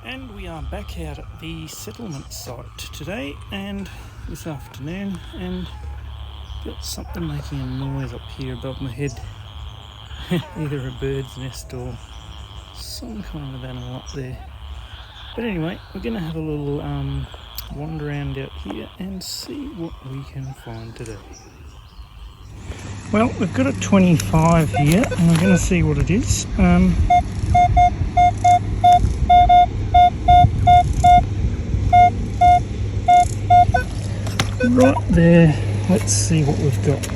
And we are back out at the settlement site today and this afternoon, and got something making a noise up here above my head. Either a bird's nest or some kind of animal up there. But anyway, we're going to have a little wander around out here and see what we can find today. Well, we've got a 25 here and we're going to see what it is. Right there, let's see what we've got.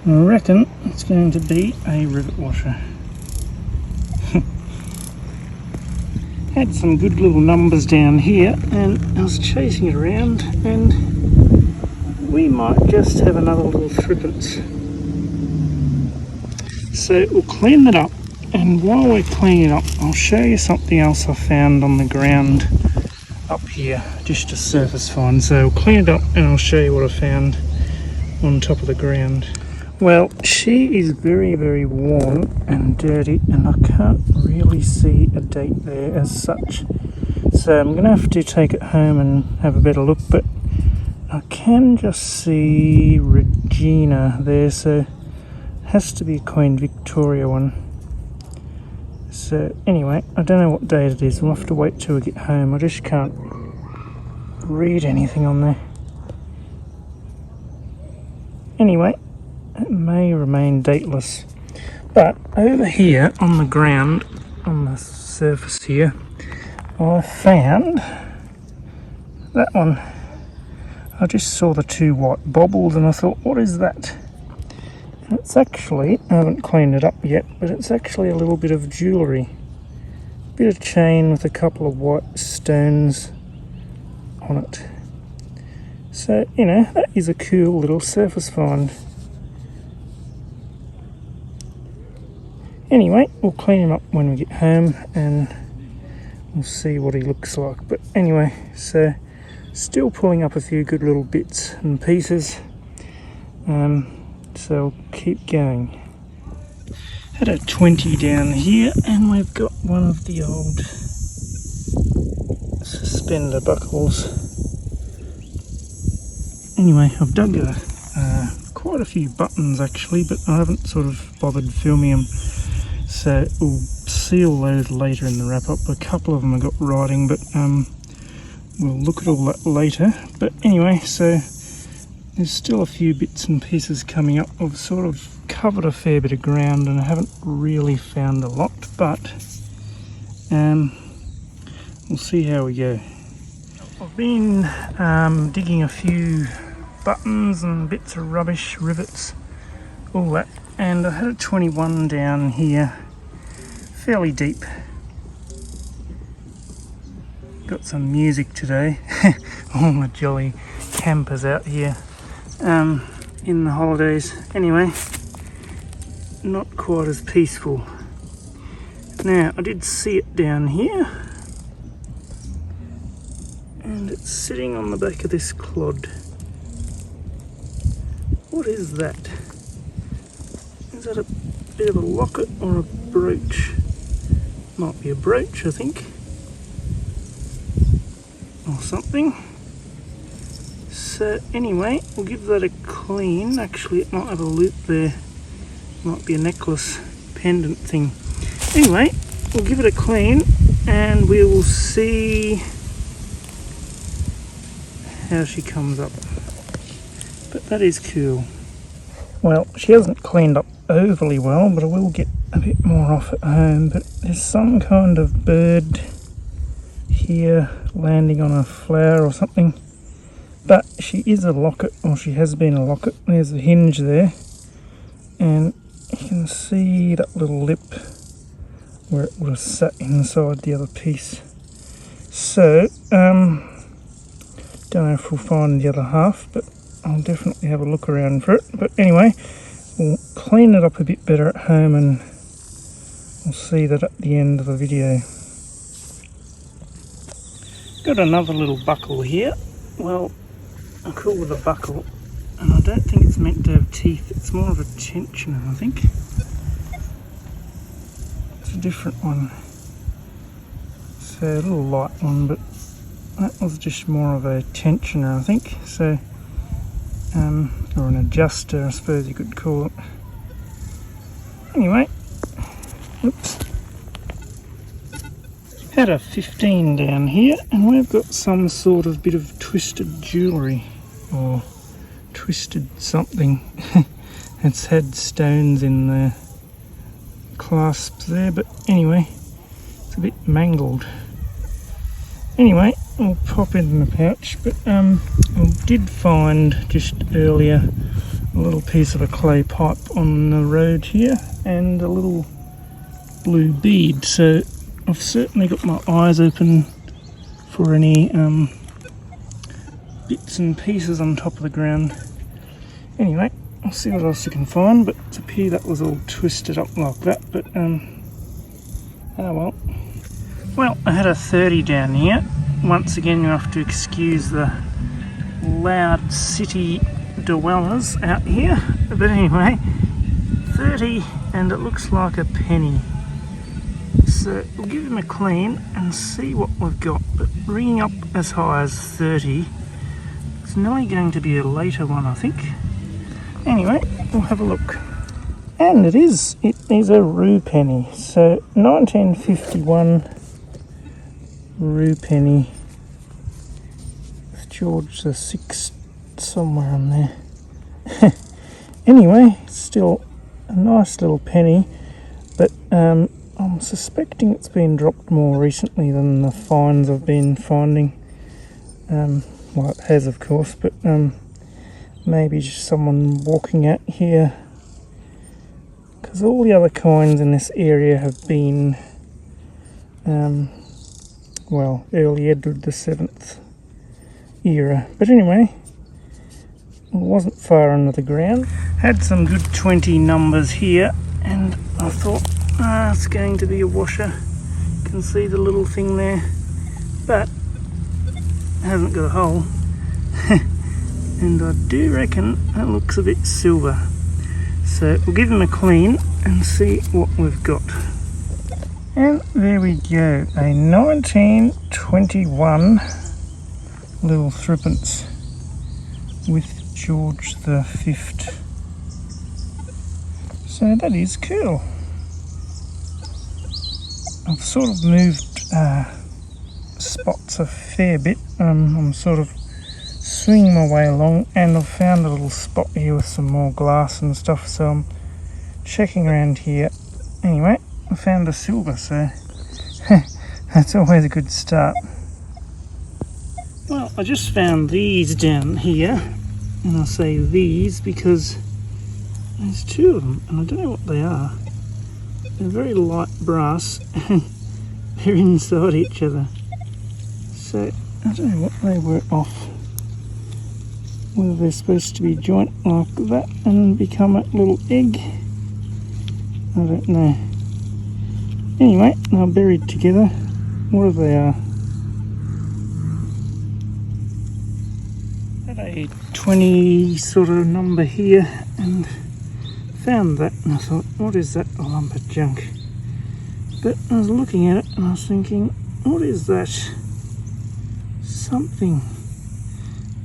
I reckon it's going to be a rivet washer. Had some good little numbers down here and I was chasing it around, and we might just have another little threepence. So we'll clean that up, and while we're cleaning it up I'll show you something else I found on the ground up here, just a surface find. So we'll clean it up and I'll show you what I found on top of the ground. Well, she is very, very worn and dirty, and I can't really see a date there as such. So I'm going to have to take it home and have a better look, but I can just see Regina there, so it has to be a Queen Victoria one. So anyway, I don't know what date it is. We'll have to wait till we get home. I just can't read anything on there. Anyway, it may remain dateless, but over here on the ground, on the surface here, I found that one. I just saw the two white bobbles and I thought, what is that? And it's actually, I haven't cleaned it up yet, but it's actually a little bit of jewellery. A bit of chain with a couple of white stones on it. So, you know, that is a cool little surface find. Anyway, we'll clean him up when we get home and we'll see what he looks like. But anyway, so still pulling up a few good little bits and pieces. So we'll keep going. Had a 20 down here and we've got one of the old suspender buckles. Anyway, I've dug quite a few buttons actually, but I haven't sort of bothered filming them. So we'll seal those later in the wrap up. A couple of them have got writing, but we'll look at all that later. But anyway, so there's still a few bits and pieces coming up. I've sort of covered a fair bit of ground and I haven't really found a lot, but we'll see how we go. I've been digging a few buttons and bits of rubbish, rivets, all that. And I had a 21 down here, fairly deep. Got some music today. All the jolly campers out here in the holidays. Anyway, not quite as peaceful. Now, I did see it down here, and it's sitting on the back of this clod. What is that? Is that a bit of a locket or a brooch? Might be a brooch, I think. Or something. So anyway, we'll give that a clean. Actually, it might have a loop there. Might be a necklace pendant thing. Anyway, we'll give it a clean and we will see how she comes up. But that is cool. Well, she hasn't cleaned up overly well, but I will get a bit more off at home. But there's some kind of bird here landing on a flower or something. But she is a locket, or she has been a locket. There's a hinge there, and you can see that little lip where it would have sat inside the other piece. So don't know if we'll find the other half, but I'll definitely have a look around for it. But anyway, we'll clean it up a bit better at home and we'll see that at the end of the video. Got another little buckle here. Well, I call it a buckle, and I don't think it's meant to have teeth. It's more of a tensioner, I think. It's a different one. So a little light one, but that was just more of a tensioner, I think. So, or an adjuster, I suppose you could call it. Anyway, oops. Had a 15 down here, and we've got some sort of bit of twisted jewellery, or twisted something. It's had stones in the clasps there, but anyway, it's a bit mangled. Anyway, I'll pop it in the pouch, but I did find just earlier a little piece of a clay pipe on the road here and a little blue bead, so I've certainly got my eyes open for any bits and pieces on top of the ground. Anyway, I'll see what else I can find, but it appears that was all twisted up like that, but oh well. Well, I had a 30 down here. Once again, you have to excuse the loud city dwellers out here, but anyway, 30, and it looks like a penny. So we'll give him a clean and see what we've got, but ringing up as high as 30, it's nearly going to be a later one, I think. Anyway, we'll have a look. And it is a rue penny, so 1951 rue penny with George the VI somewhere on there. Anyway, still a nice little penny, but I'm suspecting it's been dropped more recently than the finds I've been finding. Well, it has, of course, but maybe just someone walking out here, because all the other coins in this area have been well, early Edward the VII era. But anyway, it wasn't far under the ground. Had some good 20 numbers here, and I thought, it's going to be a washer. You can see the little thing there, but it hasn't got a hole. And I do reckon that looks a bit silver. So we'll give him a clean and see what we've got. And there we go, a 1921 little threepence with George the V. So that is cool. I've sort of moved spots a fair bit. I'm sort of swinging my way along, and I've found a little spot here with some more glass and stuff, so I'm checking around here. Anyway, I found a silver, so that's always a good start. Well, I just found these down here, and I say these because there's two of them, and I don't know what they are. They're very light brass, and they're inside each other. So I don't know what they were off. Whether they're supposed to be joint like that and become a little egg, I don't know. Anyway, they're buried together, whatever they are. Had a 20 sort of number here and found that, and I thought, what is that lump of junk? But I was looking at it and I was thinking, what is that? Something.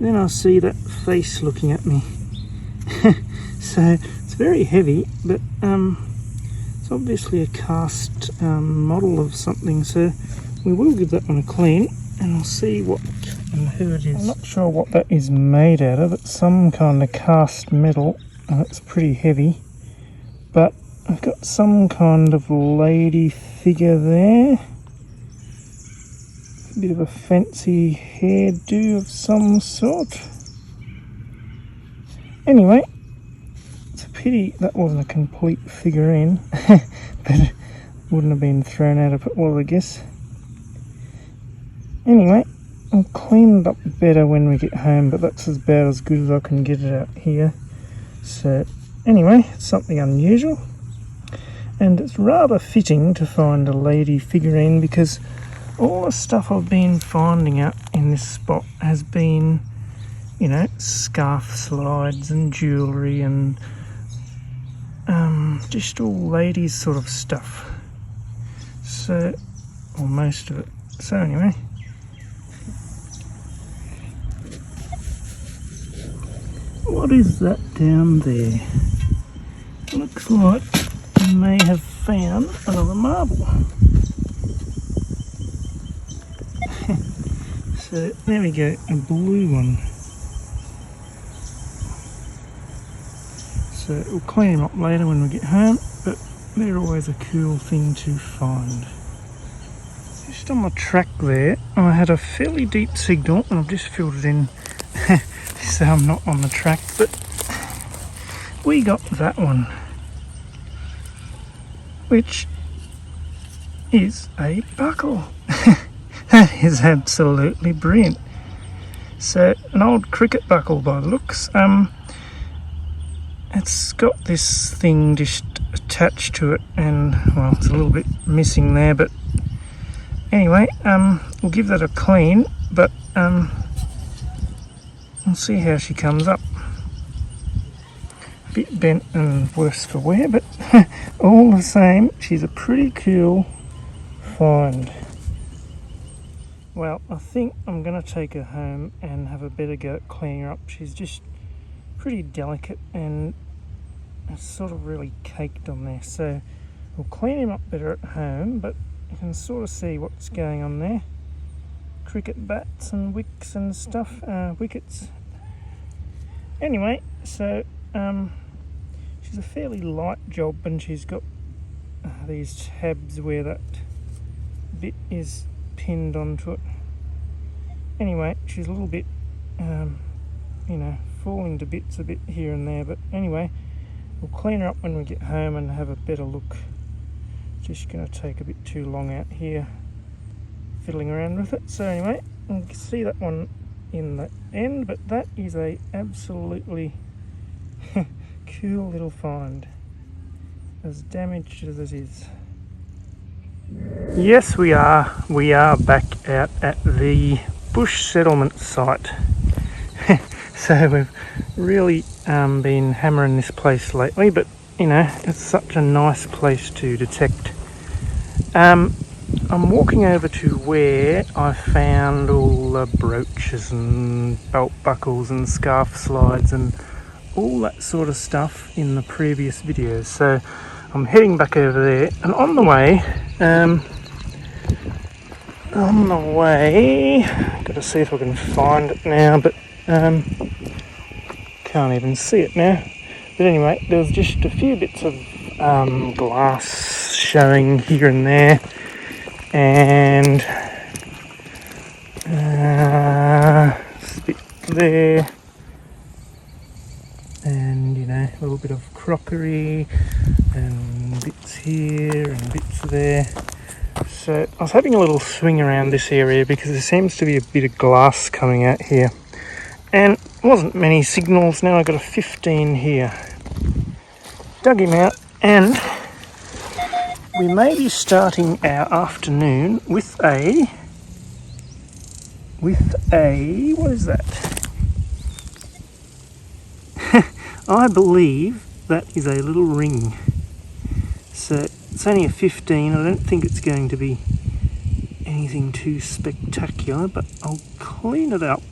Then I see that face looking at me. So it's very heavy, but it's obviously a cast model of something, so we will give that one a clean and we'll see what and who it is. I'm not sure what that is made out of. It's some kind of cast metal and it's pretty heavy, but I've got some kind of lady figure there. A bit of a fancy hairdo of some sort. Anyway, it's a pity that wasn't a complete figurine, but it wouldn't have been thrown out if it was, I guess. Anyway, I'll clean it up better when we get home, but that's about as good as I can get it out here. So anyway, it's something unusual, and it's rather fitting to find a lady figurine because all the stuff I've been finding out in this spot has been, you know, scarf slides and jewellery and just all ladies sort of stuff. So, or most of it. So anyway, what is that down there? Looks like we may have found another marble. So there we go, a blue one. So we'll clean them up later when we get home, but they're always a cool thing to find. Just on the track there, I had a fairly deep signal and I've just filled it in so I'm not on the track, but we got that one, which is a buckle. That is absolutely brilliant. So an old cricket buckle by the looks. It's got this thing just attached to it, and well, it's a little bit missing there, but anyway, we'll give that a clean, but we'll see how she comes up. A bit bent and worse for wear, but all the same, she's a pretty cool find. Well, I think I'm going to take her home and have a better go at cleaning her up. She's just pretty delicate and it's sort of really caked on there. So we'll clean him up better at home, but you can sort of see what's going on there. Cricket bats and wicks and stuff, wickets. Anyway, so she's a fairly light job, and she's got these tabs where that bit is pinned onto it. Anyway, she's a little bit falling to bits a bit here and there, but anyway, we'll clean her up when we get home and have a better look. Just going to take a bit too long out here fiddling around with it. So anyway, you can see that one in the end, but that is a absolutely cool little find, as damaged as it is. Yes, we are back out at the bush settlement site. So we've really been hammering this place lately, but you know, it's such a nice place to detect. I'm walking over to where I found all the brooches and belt buckles and scarf slides and all that sort of stuff in the previous videos. So I'm heading back over there, and on the way, got to see if I can find it now, but can't even see it now. But anyway, there's just a few bits of glass showing here and there, and this bit there, and you know, a little bit of crockery and bits here and bits there. So I was having a little swing around this area because there seems to be a bit of glass coming out here, and wasn't many signals. Now I've got a 15 here. Dug him out, and we may be starting our afternoon with a what is that? I believe that is a little ring. So it's only a 15. I don't think it's going to be anything too spectacular, but I'll clean it up.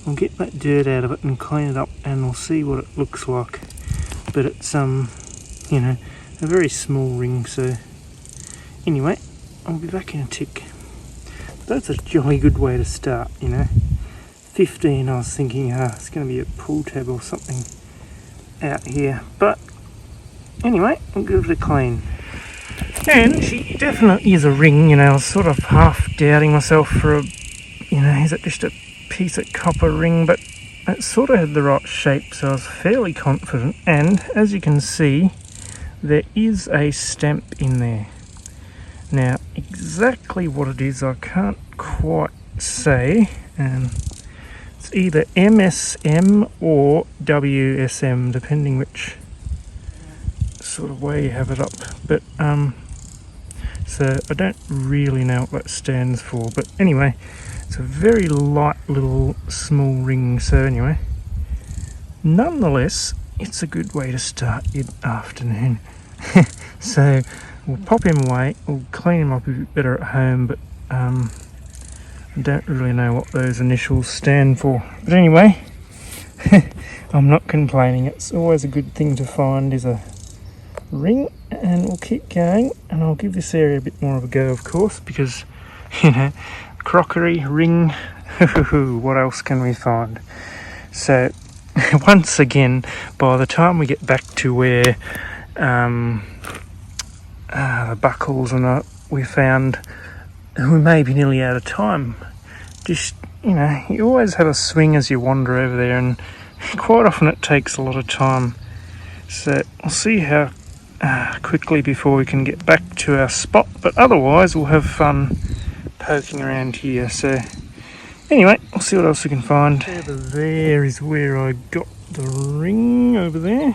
I'll get that dirt out of it and clean it up, and we'll see what it looks like. But it's you know, a very small ring. So anyway, I'll be back in a tick. That's a jolly good way to start, you know. 15, I was thinking it's going to be a pull tab or something out here, but anyway, I'll give it a clean. And she definitely is a ring, you know. I was sort of half doubting myself for a, you know, is it just a piece of copper ring, but it sort of had the right shape, so I was fairly confident. And as you can see, there is a stamp in there. Now, exactly what it is, I can't quite say. It's either MSM or WSM, depending which sort of way you have it up. But so I don't really know what that stands for. But anyway, it's a very light little small ring. So anyway, nonetheless, it's a good way to start your afternoon. So we'll pop him away, we'll clean him up a bit better at home, but I don't really know what those initials stand for. But anyway, I'm not complaining. It's always a good thing to find is a ring, and we'll keep going, and I'll give this area a bit more of a go, of course, because, you know, crockery, ring, what else can we find? So once again, by the time we get back to where the buckles and that we found, we may be nearly out of time. Just, you know, you always have a swing as you wander over there, and quite often it takes a lot of time. So we'll see how quickly before we can get back to our spot, but otherwise we'll have fun poking around here. So anyway, we'll see what else we can find. Over there is where I got the ring, over there,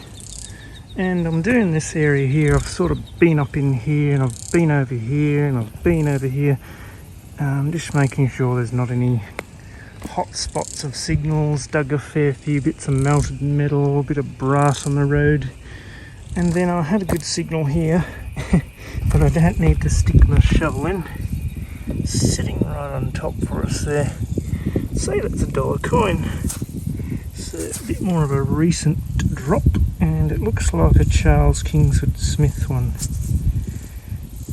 and I'm doing this area here. I've sort of been up in here, and I've been over here, and I've been over here, just making sure there's not any hot spots of signals. Dug a fair few bits of melted metal, a bit of brass on the road, and then I had a good signal here but I don't need to stick my shovel in. It's sitting right on top for us there. Say that's a $1 coin. So a bit more of a recent drop, and it looks like a Charles Kingsford Smith one.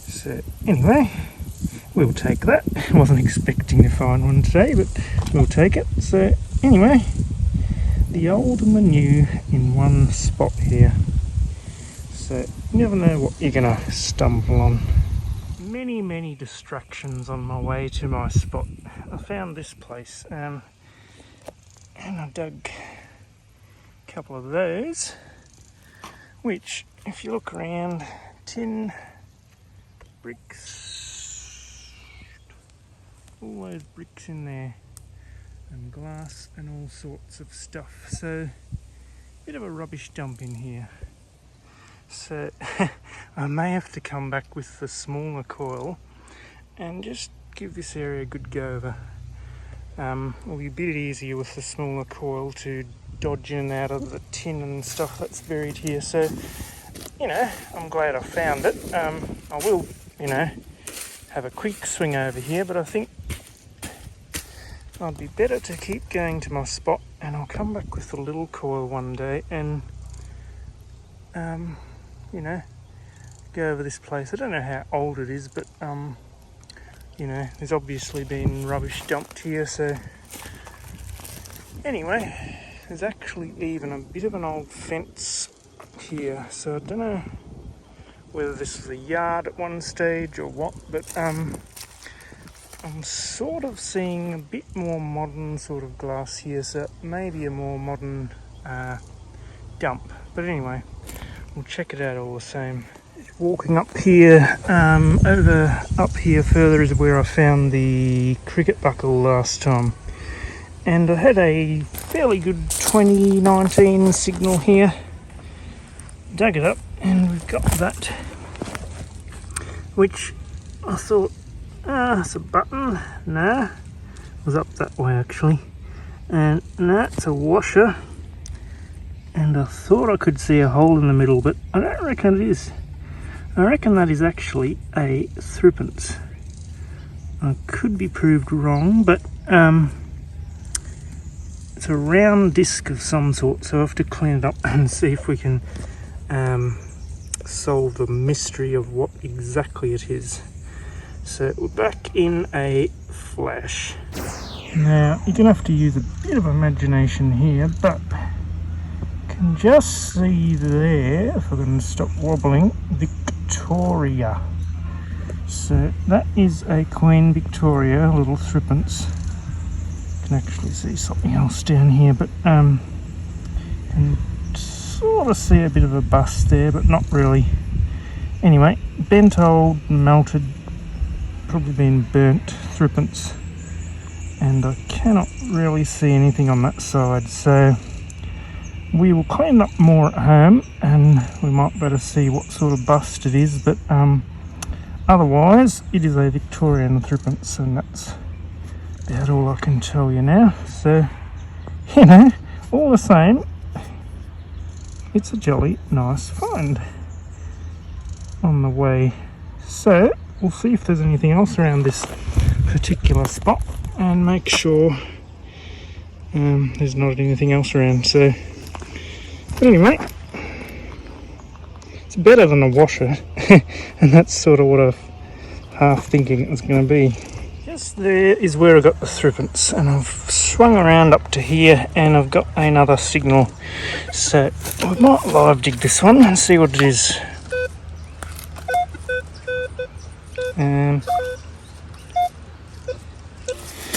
So anyway, we'll take that. I wasn't expecting to find one today, but we'll take it. So anyway, the old and the new in one spot here. So you never know what you're going to stumble on. Many distractions on my way to my spot. I found this place, and I dug a couple of those, which, if you look around, tin, bricks, all those bricks in there, and glass and all sorts of stuff. So bit of a rubbish dump in here. So I may have to come back with the smaller coil and just give this area a good go over. It'll be a bit easier with the smaller coil to dodge in and out of the tin and stuff that's buried here. So, you know, I'm glad I found it. I will, you know, have a quick swing over here, but I think I'd be better to keep going to my spot, and I'll come back with the little coil one day and you know, go over this place. I don't know how old it is, but you know, there's obviously been rubbish dumped here. So anyway, there's actually even a bit of an old fence here, so I don't know whether this was a yard at one stage or what, but I'm sort of seeing a bit more modern sort of glass here, so maybe a more modern dump. But anyway, we'll check it out all the same. Walking up here, up here further is where I found the cricket buckle last time, and I had a fairly good 2019 signal here. Dug it up, and we've got that, which I thought, it's a button. Nah, it was up that way actually, and nah, it's a washer. And I thought I could see a hole in the middle, but I don't reckon it is. I reckon that is actually a threepence. I could be proved wrong, but it's a round disc of some sort, so I have to clean it up and see if we can solve the mystery of what exactly it is. So we're back in a flash. Now, you're going to have to use a bit of imagination here, but can just see there, if I can stop wobbling, Victoria. So that is a Queen Victoria, a little threepence. You can actually see something else down here, but can sort of see a bit of a bust there, but not really. Anyway, bent old, melted, probably been burnt threepence, and I cannot really see anything on that side, so we will clean up more at home and we might better see what sort of bust it is, but otherwise it is a Victorian threepence, and that's about all I can tell you now. So, you know, all the same, it's a jolly nice find on the way So we'll see if there's anything else around this particular spot and make sure there's not anything else around. So, but anyway, it's better than a washer, and that's sort of what I was half thinking it was going to be. Just there is where I got the threepence, and I've swung around up to here and I've got another signal. So I might live dig this one and see what it is.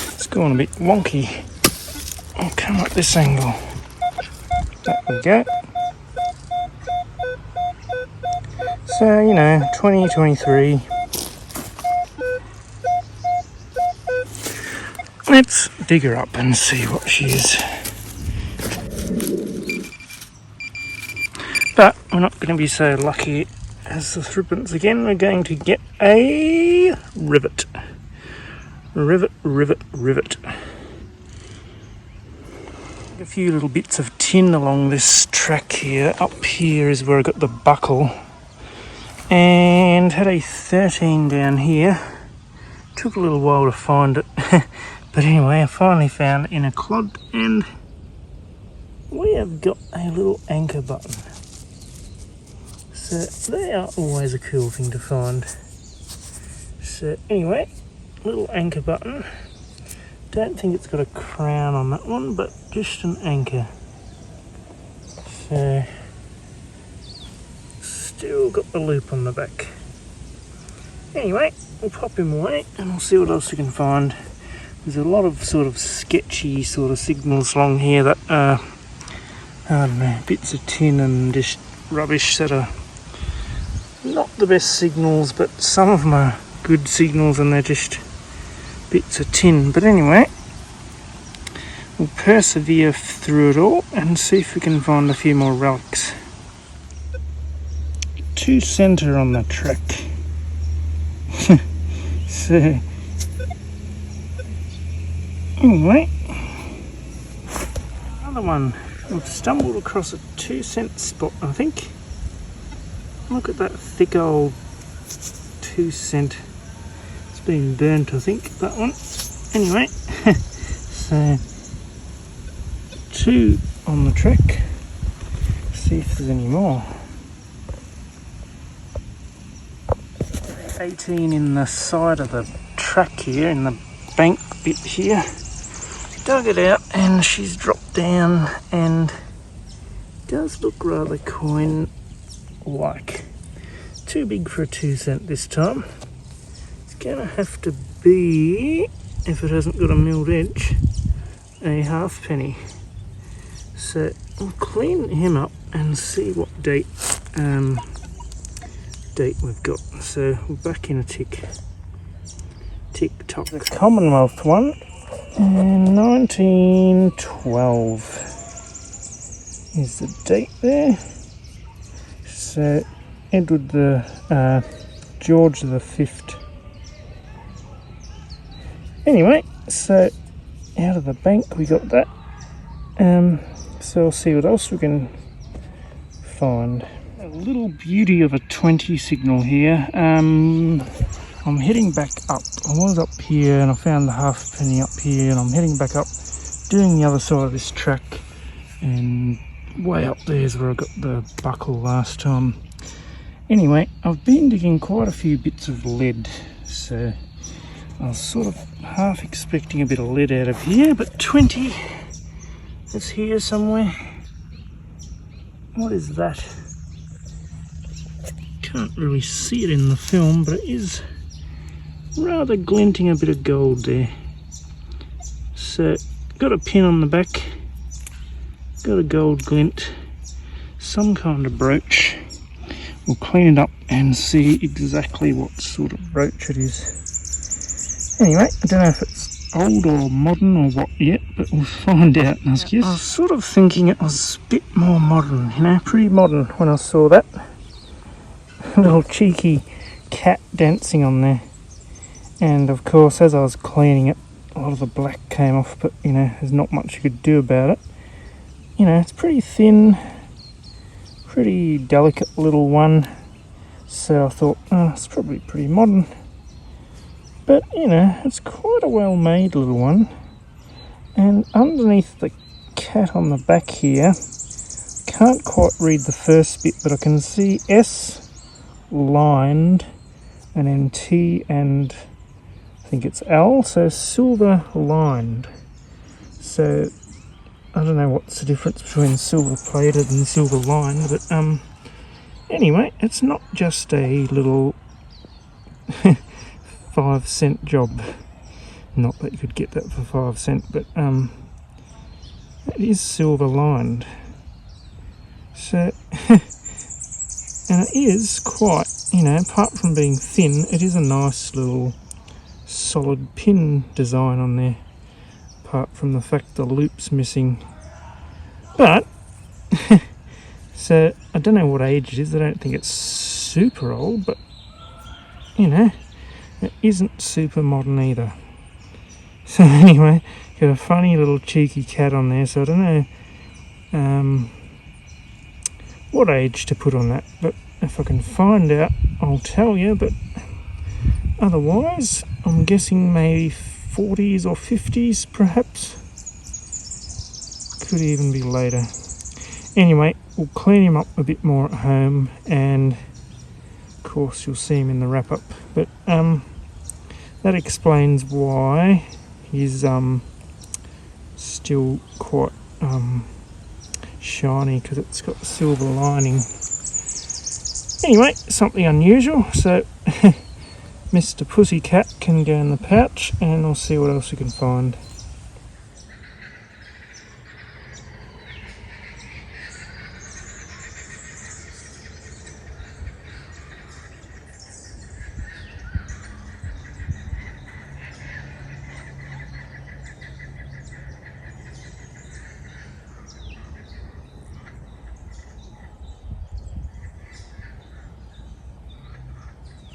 It's going a bit wonky. I'll come up this angle. There we go. So, you know, 2023. Let's dig her up and see what she is. But we're not going to be so lucky as the threepence again. We're going to get a rivet. Rivet, rivet, rivet. A few little bits of tin along this track here. Up here is where I got the buckle. And had a 13 down here. Took a little while to find it. But anyway, I finally found it in a clod, and we have got a little anchor button. So they are always a cool thing to find. So anyway, little anchor button. Don't think it's got a crown on that one, but just an anchor. So still got the loop on the back. Anyway, we'll pop him away and we'll see what else we can find. There's a lot of sort of sketchy sort of signals along here that are, I don't know, bits of tin and just rubbish that are not the best signals, but some of them are good signals and they're just bits of tin. But anyway, we'll persevere through it all and see if we can find a few more relics. 2 center on the track. So anyway, another one. I've stumbled across a 2 cent spot, I think. Look at that thick old 2 cent. It's been burnt, I think, that one. Anyway, so 2 on the track. See if there's any more. 18 in the side of the track here, in the bank bit here. Dug it out and she's dropped down and does look rather coin-like. Too big for a 2 cent this time. It's gonna have to be, if it hasn't got a milled edge, a halfpenny. So we'll clean him up and see what date we've got. So we're back in a tick tock. The Commonwealth one, and 1912 is the date there. So Edward George the Fifth. Anyway, so out of the bank we got that. So I'll see what else we can find. A little beauty of a 20 signal here. I'm heading back up. I was up here and I found the halfpenny up here, and I'm heading back up, doing the other side of this track, and way up there is where I got the buckle last time. Anyway, I've been digging quite a few bits of lead, so I was sort of half expecting a bit of lead out of here, but 20 is here somewhere. What is that? Can't really see it in the film, but it is rather glinting a bit of gold there. So got a pin on the back, got a gold glint, some kind of brooch. We'll clean it up and see exactly what sort of brooch it is. Anyway, I don't know if it's old or modern or what yet, but we'll find out. I was sort of thinking it was a bit more modern, you know, pretty modern when I saw that. A little cheeky cat dancing on there. And of course, as I was cleaning it, a lot of the black came off, but you know, there's not much you could do about it. You know, it's pretty thin, pretty delicate little one. So I thought, oh, it's probably pretty modern. But, you know, it's quite a well-made little one. And underneath the cat on the back here, can't quite read the first bit, but I can see S lined, and then T and I think it's L, so silver lined. So I don't know what's the difference between silver plated and silver lined, but anyway, it's not just a little 5-cent job. Not that you could get that for 5 cents, but it is silver lined. So, and it is quite, you know, apart from being thin, it is a nice little solid pin design on there, apart from the fact the loop's missing. But, so, I don't know what age it is, I don't think it's super old, but, you know, it isn't super modern either. So anyway, got a funny little cheeky cat on there, so I don't know what age to put on that, but if I can find out, I'll tell you, but otherwise, I'm guessing maybe 40s or 50s perhaps. Could even be later. Anyway, we'll clean him up a bit more at home, and of course you'll see him in the wrap-up, but that explains why he's still quite shiny, because it's got the silver lining. Anyway, something unusual, so Mr. Pussycat can go in the pouch, and we'll see what else we can find.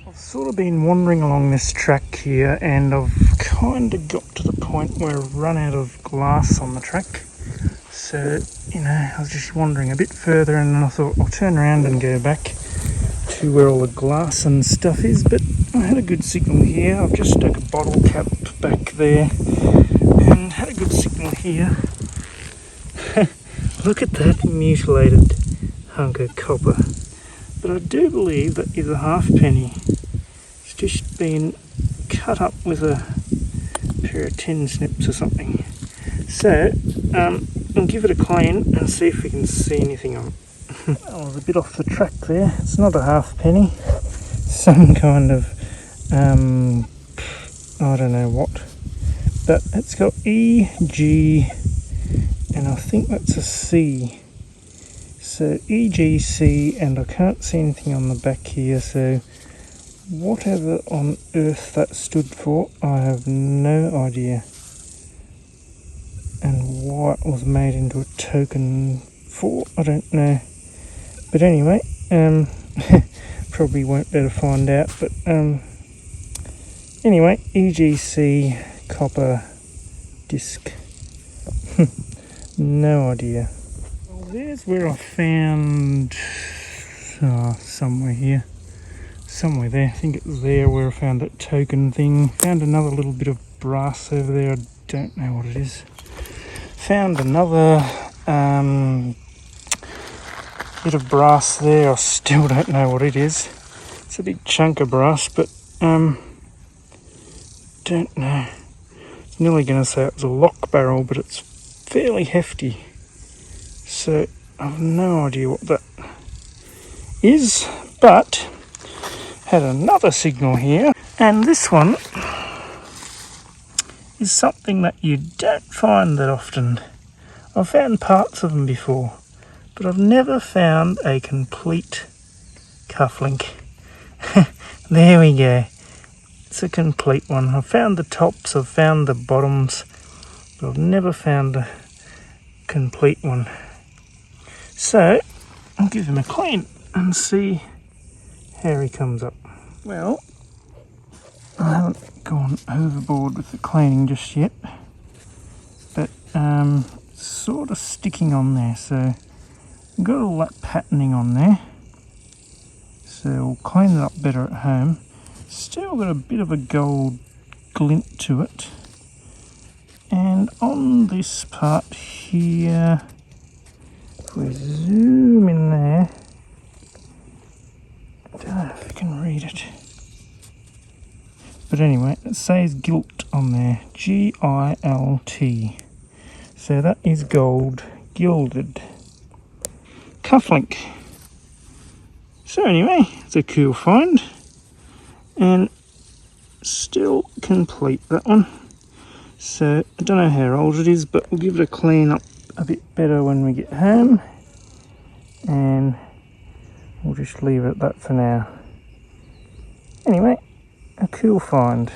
I've sort of been wandering along this track here, and I've kind of got to the point where I've run out of glass on the track. So, you know, I was just wandering a bit further, and then I thought I'll turn around and go back to where all the glass and stuff is. But I had a good signal here. I've just stuck a bottle cap back there and had a good signal here. Look at that mutilated hunk of copper. But I do believe that is a halfpenny. It's just been cut up with a pair of tin snips or something. So, I'll give it a clean and see if we can see anything on it. I was a bit off the track there. It's not a halfpenny. Some kind of, I don't know what. But it's got E, G, and I think that's a C. So EGC, and I can't see anything on the back here, so whatever on earth that stood for, I have no idea. And why it was made into a token for, I don't know. But anyway, probably won't be able to find out, but anyway, EGC copper disc. No idea. There's where I found somewhere here, somewhere there, I think it was there where I found that token thing. Found another little bit of brass over there, I don't know what it is. Found another bit of brass there, I still don't know what it is. It's a big chunk of brass, but don't know. I was nearly going to say it was a lock barrel, but it's fairly hefty. So I've no idea what that is, but had another signal here, and this one is something that you don't find that often. I've found parts of them before, but I've never found a complete cufflink. There we go. It's a complete one. I've found the tops, I've found the bottoms, but I've never found a complete one. So, I'll give him a clean and see how he comes up. Well, I haven't gone overboard with the cleaning just yet, but sort of sticking on there, so I've got all that patterning on there. So we'll clean it up better at home. Still got a bit of a gold glint to it. And on this part here, if we zoom in there, I don't know if you can read it. But anyway, it says gilt on there, G-I-L-T. So that is gold, gilded. Cufflink. So anyway, it's a cool find. And still complete, that one. So I don't know how old it is, but we'll give it a clean up a bit better when we get home. And we'll just leave it at that for now. Anyway, a cool find.